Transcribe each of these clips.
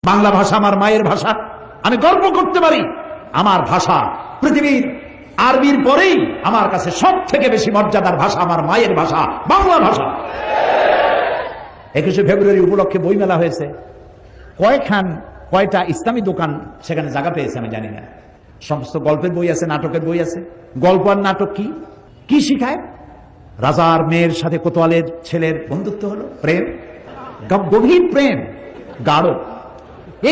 বাংলা ভাষা আমার মায়ের ভাষা, আমি গর্ব করতে পারি। আমার ভাষা পৃথিবীর আরবির পরেই আমার কাছে সব থেকে বেশি মর্যাদার ভাষা আমার মায়ের ভাষা, বাংলা ভাষা। 21শে ফেব্রুয়ারি উপলক্ষে বইমেলা হয়েছে। কয়টা ইসলামী দোকান সেখানে জায়গা পেয়েছে আমি জানি না। সমস্ত গল্পের বই আছে, নাটকের বই আছে। গল্প আর নাটক কি শিখায়? রাজার মেয়ের সাথে কোতোয়ালের ছেলের বন্ধুত্ব হলো, প্রেম, গভীর প্রেম, গাঢ়।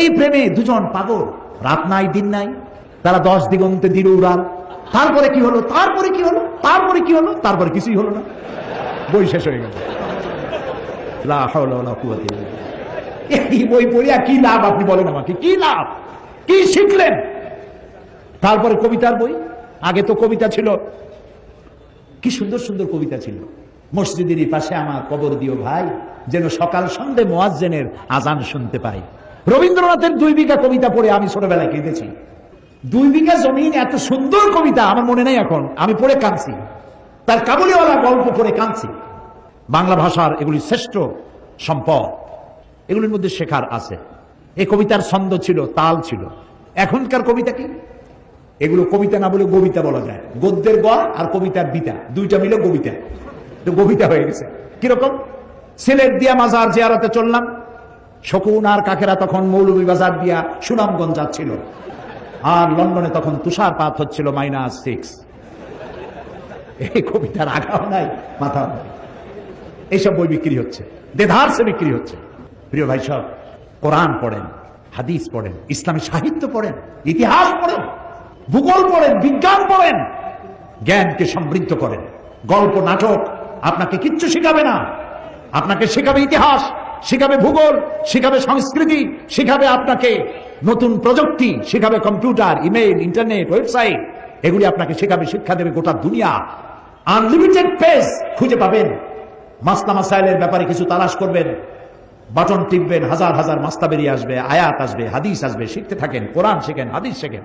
এই প্রেমে দুজন পাগল, রাত নাই দিন নাই, তারা 10 দিগন্তে দিল উড়াল। তারপরে কি হলো, তারপরে কি হলো, তারপরে কি হলো, তারপরে কিছুই হলো না, বই শেষ হয়ে গেল। লা হাওলা ওয়ালা কুওয়াতা ইল্লা বিল্লাহ। এই বই পড়িয়া কি লাভ আপনি বলেন আমাকে? কি লাভ? কি শিখলেন? তারপরে কবিতার বই। আগে তো কবিতা ছিল, কি সুন্দর সুন্দর কবিতা ছিল। মসজিদের পাশে আমার কবর দিও ভাই, যেন সকাল সন্ধ্যে মুয়াজ্জিনের আজান শুনতে পাই। রবীন্দ্রনাথের 2 বিঘা কবিতা পড়ে আমি ছোটবেলায় কেঁদেছি। 2 বিঘা জমিন, এত সুন্দর কবিতা আমার মনে নেই এখন, আমি পড়ে কাঁদছি। তার কাবুলিওয়ালা গল্প পড়ে কাঁদছি। বাংলা ভাষার এগুলি শ্রেষ্ঠ সম্পদ, এগুলির মধ্যে শেখার আছে। এই কবিতার ছন্দ ছিল, তাল ছিল। এখনকার কবিতা কি? এগুলো কবিতা না বলে কবিতা বলা যায়। গদ্যের গ আর কবিতার বিতা, দুইটা মিলে কবিতা, তো কবিতা হয়ে গেছে। কিরকম? সিলেট দিয়া মাজার জিয়ারতে চললাম, শকুন আর কাকেরা তখন মৌলভীবাজার দিয়া সুনামগঞ্জ যাচ্ছিল, আর লন্ডনে তখন তুষারপাত হচ্ছিল -6। এই কবিতার আগাও নাই, মাথা নাই। এইসব বই বিক্রি হচ্ছে, দেধারসে বিক্রি হচ্ছে। প্রিয় ভাই সব, কোরআন পড়েন, হাদিস পড়েন, ইসলামী সাহিত্য পড়েন, ইতিহাস পড়েন, ভূগোল পড়েন, বিজ্ঞান পড়েন, জ্ঞানকে সমৃদ্ধ করেন। গল্প নাটক আপনাকে কিচ্ছু শিখাবে না। আপনাকে শেখাবে ইতিহাস, শিখাবে ভূগোল, শিখাবে সংস্কৃতি, শিখাবে আপনাকে নতুন প্রযুক্তি, শিখাবে কম্পিউটার, ইমেইল, ইন্টারনেট, ওয়েবসাইট। এগুলি আপনাকে শেখাবে, শিক্ষা দেবে গোটা দুনিয়া। আনলিমিটেড পেজ খুঁজে পাবেন। মাসলা মাসাইলের ব্যাপারে কিছু তালাশ করবেন, বাটন টিপবেন, হাজার হাজার মাসলা বেরিয়ে আসবে, আয়াত আসবে, হাদিস আসবে। শিখতে থাকেন, কোরআন শেখেন, হাদিস শেখেন।